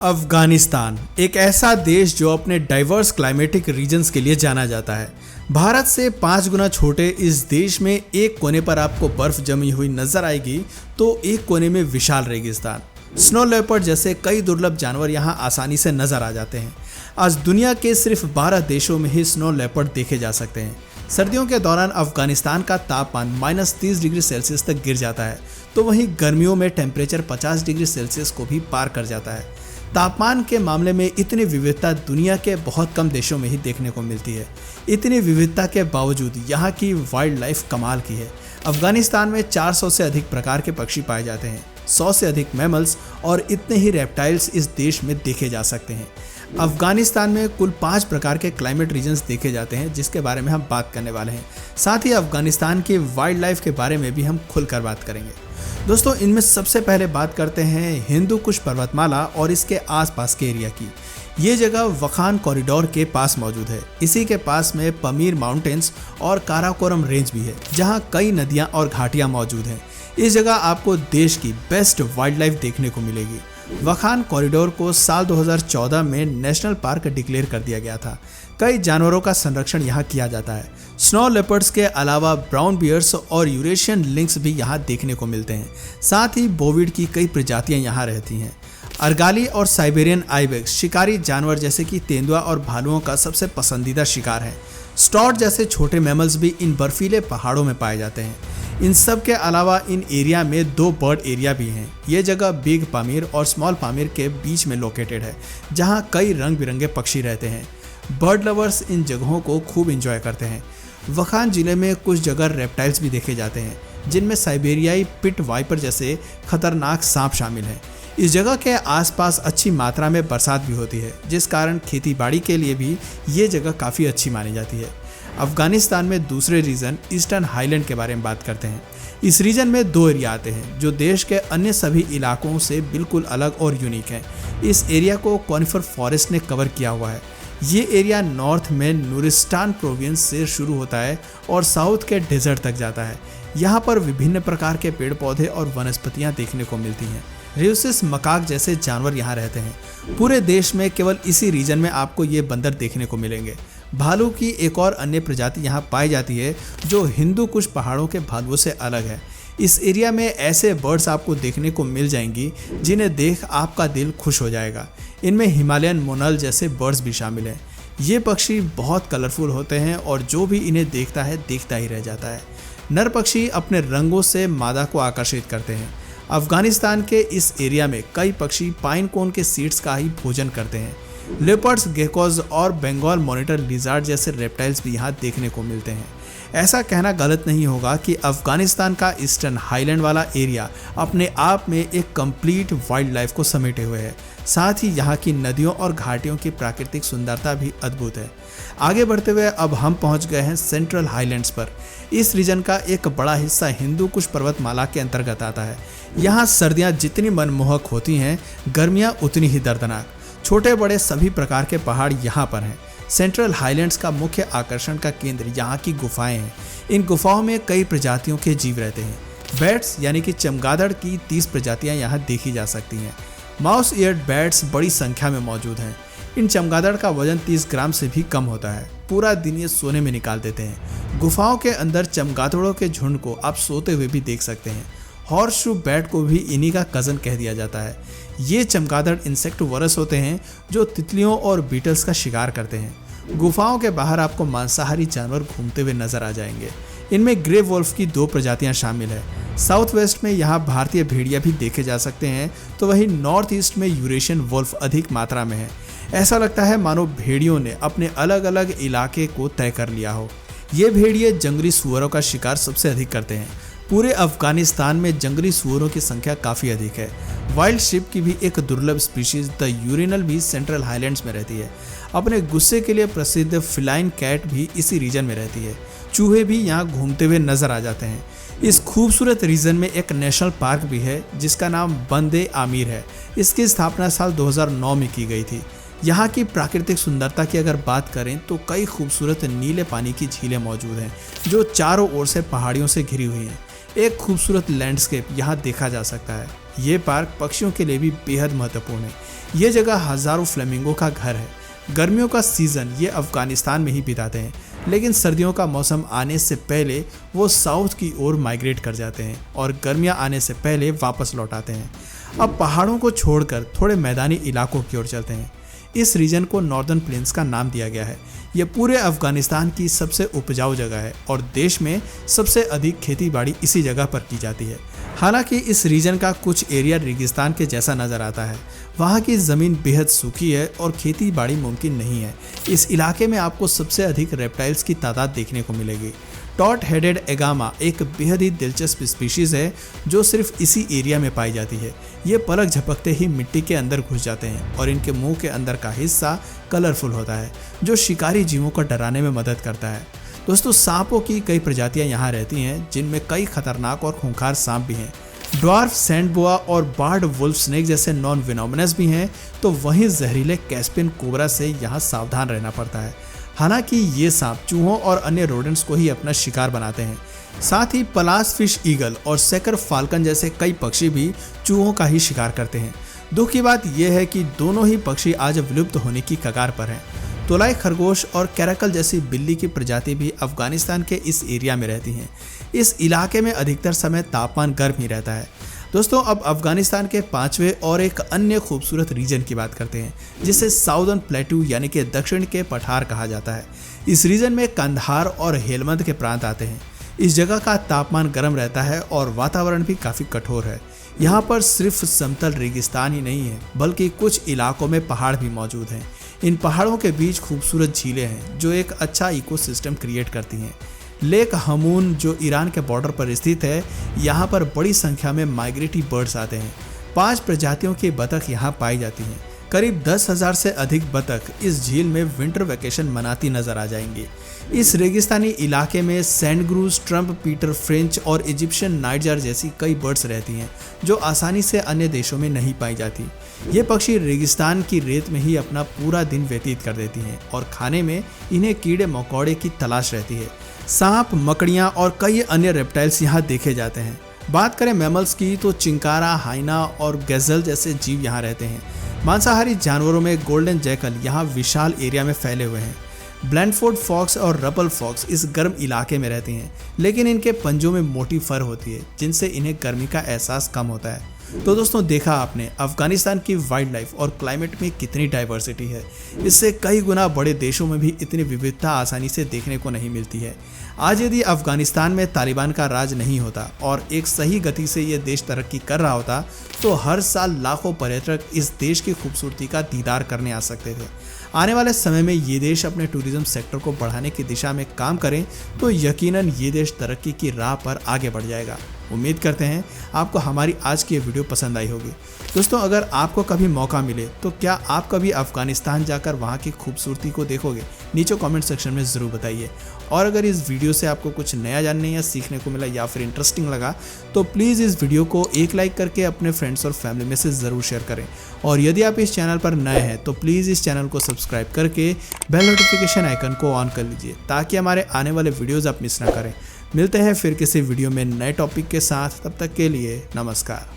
अफगानिस्तान एक ऐसा देश जो अपने डाइवर्स क्लाइमेटिक रीजन्स के लिए जाना जाता है। भारत से 5 गुना छोटे इस देश में एक कोने पर आपको बर्फ जमी हुई नजर आएगी तो एक कोने में विशाल रेगिस्तान। स्नो लेपर्ड जैसे कई दुर्लभ जानवर यहाँ आसानी से नजर आ जाते हैं। आज दुनिया के सिर्फ 12 देशों में ही स्नो लेपर्ड देखे जा सकते हैं। सर्दियों के दौरान अफगानिस्तान का तापमान -30 डिग्री सेल्सियस तक गिर जाता है, तो वहीं गर्मियों में टेम्परेचर 50 डिग्री सेल्सियस को भी पार कर जाता है। तापमान के मामले में इतनी विविधता दुनिया के बहुत कम देशों में ही देखने को मिलती है। इतनी विविधता के बावजूद यहाँ की वाइल्ड लाइफ कमाल की है। अफगानिस्तान में 400 से अधिक प्रकार के पक्षी पाए जाते हैं, 100 से अधिक मैमल्स और इतने ही रेप्टाइल्स इस देश में देखे जा सकते हैं। अफगानिस्तान में कुल 5 प्रकार के क्लाइमेट रीजन्स देखे जाते हैं, जिसके बारे में हम बात करने वाले हैं। साथ ही अफगानिस्तान की वाइल्ड लाइफ के बारे में भी हम खुलकर बात करेंगे। दोस्तों, इनमें सबसे पहले बात करते हैं हिंदू कुश पर्वतमाला और इसके आसपास के एरिया की। ये जगह वखान कॉरिडोर के पास मौजूद है। इसी के पास में पमीर माउंटेन्स और काराकोरम रेंज भी है, जहाँ कई नदियाँ और घाटियाँ मौजूद हैं। इस जगह आपको देश की बेस्ट वाइल्ड लाइफ देखने को मिलेगी। वखान कॉरिडोर को साल 2014 में नेशनल पार्क डिक्लेयर कर दिया गया था। कई जानवरों का संरक्षण यहाँ किया जाता है। स्नो लेपर्ड्स के अलावा ब्राउन बियर्स और यूरेशियन लिंक्स भी यहाँ देखने को मिलते हैं। साथ ही बोविड की कई प्रजातियाँ यहाँ रहती हैं। अर्गाली और साइबेरियन आइबेक्स शिकारी जानवर जैसे कि तेंदुआ और भालुओं का सबसे पसंदीदा शिकार है। स्टॉट जैसे छोटे मैमल्स भी इन बर्फीले पहाड़ों में पाए जाते हैं। इन सब के अलावा इन एरिया में 2 बर्ड एरिया भी हैं। ये जगह बिग पामीर और स्मॉल पामीर के बीच में लोकेटेड है, जहाँ कई रंग बिरंगे पक्षी रहते हैं। बर्ड लवर्स इन जगहों को खूब एंजॉय करते हैं। वखान जिले में कुछ जगह रेप्टाइल्स भी देखे जाते हैं, जिनमें साइबेरियाई पिट वाइपर जैसे खतरनाक सांप शामिल हैं। इस जगह के आसपास अच्छी मात्रा में बरसात भी होती है, जिस कारण खेती बाड़ी के लिए भी ये जगह काफ़ी अच्छी मानी जाती है। अफगानिस्तान में दूसरे रीजन ईस्टर्न हाईलैंड के बारे में बात करते हैं। इस रीजन में 2 एरिया आते हैं, जो देश के अन्य सभी इलाकों से बिल्कुल अलग और यूनिक है। इस एरिया को कॉनिफर फॉरेस्ट ने कवर किया हुआ है। ये एरिया नॉर्थ में नूरिस्तान प्रोविंस से शुरू होता है और साउथ के डेजर्ट तक जाता है। यहाँ पर विभिन्न प्रकार के पेड़ पौधे और वनस्पतियाँ देखने को मिलती हैं। र्यूसिस मकाक जैसे जानवर यहाँ रहते हैं। पूरे देश में केवल इसी रीजन में आपको ये बंदर देखने को मिलेंगे। भालू की एक और अन्य प्रजाति यहाँ पाई जाती है, जो हिंदू कुश पहाड़ों के भालुओं से अलग है। इस एरिया में ऐसे बर्ड्स आपको देखने को मिल जाएंगी जिन्हें देख आपका दिल खुश हो जाएगा। इनमें हिमालयन मोनल जैसे बर्ड्स भी शामिल हैं। ये पक्षी बहुत कलरफुल होते हैं और जो भी इन्हें देखता है देखता ही रह जाता है। नर पक्षी अपने रंगों से मादा को आकर्षित करते हैं। अफगानिस्तान के इस एरिया में कई पक्षी पाइन कोन के सीड्स का ही भोजन करते हैं। लेपर्ड्स, गेकोज और बंगाल मॉनिटर लिजार्ड जैसे रेप्टाइल्स भी यहाँ देखने को मिलते हैं। ऐसा कहना गलत नहीं होगा कि अफगानिस्तान का ईस्टर्न हाईलैंड वाला एरिया अपने आप में एक कंप्लीट वाइल्ड लाइफ को समेटे हुए है। साथ ही यहाँ की नदियों और घाटियों की प्राकृतिक सुंदरता भी अद्भुत है। आगे बढ़ते हुए अब हम पहुँच गए हैं सेंट्रल हाईलैंड्स पर। इस रीजन का एक बड़ा हिस्सा हिंदू कुश पर्वतमाला के अंतर्गत आता है। यहाँ सर्दियाँ जितनी मनमोहक होती हैं, गर्मियाँ उतनी ही दर्दनाक। छोटे बड़े सभी प्रकार के पहाड़ यहाँ पर हैं। सेंट्रल हाईलैंड्स का मुख्य आकर्षण का केंद्र यहाँ की गुफाएं हैं। इन गुफाओं में कई प्रजातियों के जीव रहते हैं। बैट्स यानी कि चमगादड़ की 30 प्रजातियाँ यहाँ देखी जा सकती हैं। माउस ईयर्ड बैट्स बड़ी संख्या में मौजूद हैं। इन चमगादड़ का वजन 30 ग्राम से भी कम होता है। पूरा दिन ये सोने में निकाल देते हैं। गुफाओं के अंदर चमगादड़ों के झुंड को आप सोते हुए भी देख सकते हैं। हॉर्सशू बैट को भी इन्हीं का कज़न कह दिया जाता है। ये चमगादड़ इंसेक्टिवोरस होते हैं, जो तितलियों और बीटल्स का शिकार करते हैं। गुफाओं के बाहर आपको मांसाहारी जानवर घूमते हुए नजर आ जाएंगे। इनमें ग्रे वोल्फ की 2 प्रजातियां शामिल है। साउथ वेस्ट में यहाँ भारतीय भेड़िया भी देखे जा सकते हैं, तो वहीं नॉर्थ ईस्ट में यूरेशियन वोल्फ अधिक मात्रा में है। ऐसा लगता है मानो भेड़ियों ने अपने अलग अलग इलाके को तय कर लिया हो। ये भेड़िए जंगली सुअरों का शिकार सबसे अधिक करते हैं। पूरे अफगानिस्तान में जंगली सुअरों की संख्या काफ़ी अधिक है। वाइल्ड शिप की भी एक दुर्लभ स्पीशीज द यूरिनल भी सेंट्रल हाईलैंड्स में रहती है। अपने गुस्से के लिए प्रसिद्ध फिलाइन कैट भी इसी रीजन में रहती है। चूहे भी यहाँ घूमते हुए नजर आ जाते हैं। इस खूबसूरत रीजन में एक नेशनल पार्क भी है, जिसका नाम बंदे आमिर है। इसकी स्थापना साल 2009 में की गई थी। यहाँ की प्राकृतिक सुंदरता की अगर बात करें तो कई खूबसूरत नीले पानी की झीलें मौजूद हैं, जो चारों ओर से पहाड़ियों से घिरी हुई हैं। एक खूबसूरत लैंडस्केप यहाँ देखा जा सकता है। ये पार्क पक्षियों के लिए भी बेहद महत्वपूर्ण है। ये जगह हजारों फ्लेमिंगो का घर है। गर्मियों का सीजन ये अफगानिस्तान में ही बिताते हैं, लेकिन सर्दियों का मौसम आने से पहले वो साउथ की ओर माइग्रेट कर जाते हैं और गर्मियाँ आने से पहले वापस लौट आते हैं। अब पहाड़ों को छोड़कर थोड़े मैदानी इलाकों की ओर चलते हैं। इस रीजन को नॉर्दर्न प्लेन्स का नाम दिया गया है। यह पूरे अफगानिस्तान की सबसे उपजाऊ जगह है और देश में सबसे अधिक खेतीबाड़ी इसी जगह पर की जाती है। हालांकि इस रीजन का कुछ एरिया रेगिस्तान के जैसा नज़र आता है। वहाँ की ज़मीन बेहद सूखी है और खेती बाड़ी मुमकिन नहीं है। इस इलाके में आपको सबसे अधिक रेप्टाइल्स की तादाद देखने को मिलेगी। टॉट हेडेड एगामा एक बेहद ही दिलचस्प स्पीशीज़ है जो सिर्फ इसी एरिया में पाई जाती है। ये पलक झपकते ही मिट्टी के अंदर घुस जाते हैं और इनके मुंह के अंदर का हिस्सा कलरफुल होता है, जो शिकारी जीवों को डराने में मदद करता है। दोस्तों, सांपों की कई प्रजातियां यहाँ रहती हैं, जिनमें कई खतरनाक और खूंखार सांप भी हैं। ड्वार्फ सैंड बोआ और बार्ड वुल्फ स्नेक जैसे नॉन वेनोमिनस भी हैं, तो वहीं जहरीले कैस्पियन कोबरा से यहाँ सावधान रहना पड़ता है। हालांकि ये सांप चूहों और अन्य रोडेंट्स को ही अपना शिकार बनाते हैं। साथ ही पलास फिश ईगल और सेकर फाल्कन जैसे कई पक्षी भी चूहों का ही शिकार करते हैं। दुख की बात यह है कि दोनों ही पक्षी आज विलुप्त होने की कगार पर हैं। तोलाई खरगोश और कैरकल जैसी बिल्ली की प्रजाति भी अफगानिस्तान के इस एरिया में रहती हैं। इस इलाके में अधिकतर समय तापमान गर्म ही रहता है। दोस्तों, अब अफगानिस्तान के पांचवें और एक अन्य खूबसूरत रीजन की बात करते हैं, जिसे साउदर्न प्लेटू यानी कि दक्षिण के पठार कहा जाता है। इस रीजन में कंधार और हेलमंद के प्रांत आते हैं। इस जगह का तापमान गर्म रहता है और वातावरण भी काफ़ी कठोर है। यहाँ पर सिर्फ समतल रेगिस्तान ही नहीं है, बल्कि कुछ इलाकों में पहाड़ भी मौजूद हैं। इन पहाड़ों के बीच खूबसूरत झीलें हैं जो एक अच्छा इकोसिस्टम क्रिएट करती हैं। लेक हमून जो ईरान के बॉर्डर पर स्थित है, यहाँ पर बड़ी संख्या में माइग्रेटरी बर्ड्स आते हैं। 5 प्रजातियों की बतख यहाँ पाई जाती हैं। करीब 10,000 से अधिक बतख इस झील में विंटर वेकेशन मनाती नजर आ जाएंगी। इस रेगिस्तानी इलाके में सैंडग्रूज, ट्रम्प पीटर फ्रेंच और इजिप्शियन नाइटजार जैसी कई बर्ड्स रहती हैं, जो आसानी से अन्य देशों में नहीं पाई जाती। ये पक्षी रेगिस्तान की रेत में ही अपना पूरा दिन व्यतीत कर देती हैं और खाने में इन्हें कीड़े मकोड़े की तलाश रहती है। सांप, मकड़ियाँ और कई अन्य रेप्टाइल्स यहाँ देखे जाते हैं। बात करें मैमल्स की तो चिंकारा, हाइना और गैज़ल जैसे जीव यहाँ रहते हैं। मांसाहारी जानवरों में गोल्डन जैकल यहाँ विशाल एरिया में फैले हुए हैं। ब्लैंडफोर्ड फॉक्स और रपल फॉक्स इस गर्म इलाके में रहती हैं, लेकिन इनके पंजों में मोटी फर होती है, जिनसे इन्हें गर्मी का एहसास कम होता है। तो दोस्तों, देखा आपने अफगानिस्तान की वाइल्ड लाइफ और क्लाइमेट में कितनी डाइवर्सिटी है। इससे कई गुना बड़े देशों में भी इतनी विविधता आसानी से देखने को नहीं मिलती है। आज यदि अफगानिस्तान में तालिबान का राज नहीं होता और एक सही गति से ये देश तरक्की कर रहा होता, तो हर साल लाखों पर्यटक इस देश की खूबसूरती का दीदार करने आ सकते थे। आने वाले समय में ये देश अपने टूरिज्म सेक्टर को बढ़ाने की दिशा में काम करें तो यकीनन ये देश तरक्की की राह पर आगे बढ़ जाएगा। उम्मीद करते हैं आपको हमारी आज की ये वीडियो पसंद आई होगी। दोस्तों, अगर आपको कभी मौका मिले तो क्या आप कभी अफगानिस्तान जाकर वहाँ की खूबसूरती को देखोगे? नीचे कमेंट सेक्शन में ज़रूर बताइए। और अगर इस वीडियो से आपको कुछ नया जानने या सीखने को मिला या फिर इंटरेस्टिंग लगा, तो प्लीज़ इस वीडियो को एक लाइक करके अपने फ्रेंड्स और फैमिली में से ज़रूर शेयर करें। और यदि आप इस चैनल पर नए हैं तो प्लीज़ इस चैनल को सब्सक्राइब करके बेल नोटिफिकेशन आइकन को ऑन कर लीजिए, ताकि हमारे आने वाले वीडियोज़ आप मिस ना करें। मिलते हैं फिर किसी वीडियो में नए टॉपिक के साथ। तब तक के लिए नमस्कार।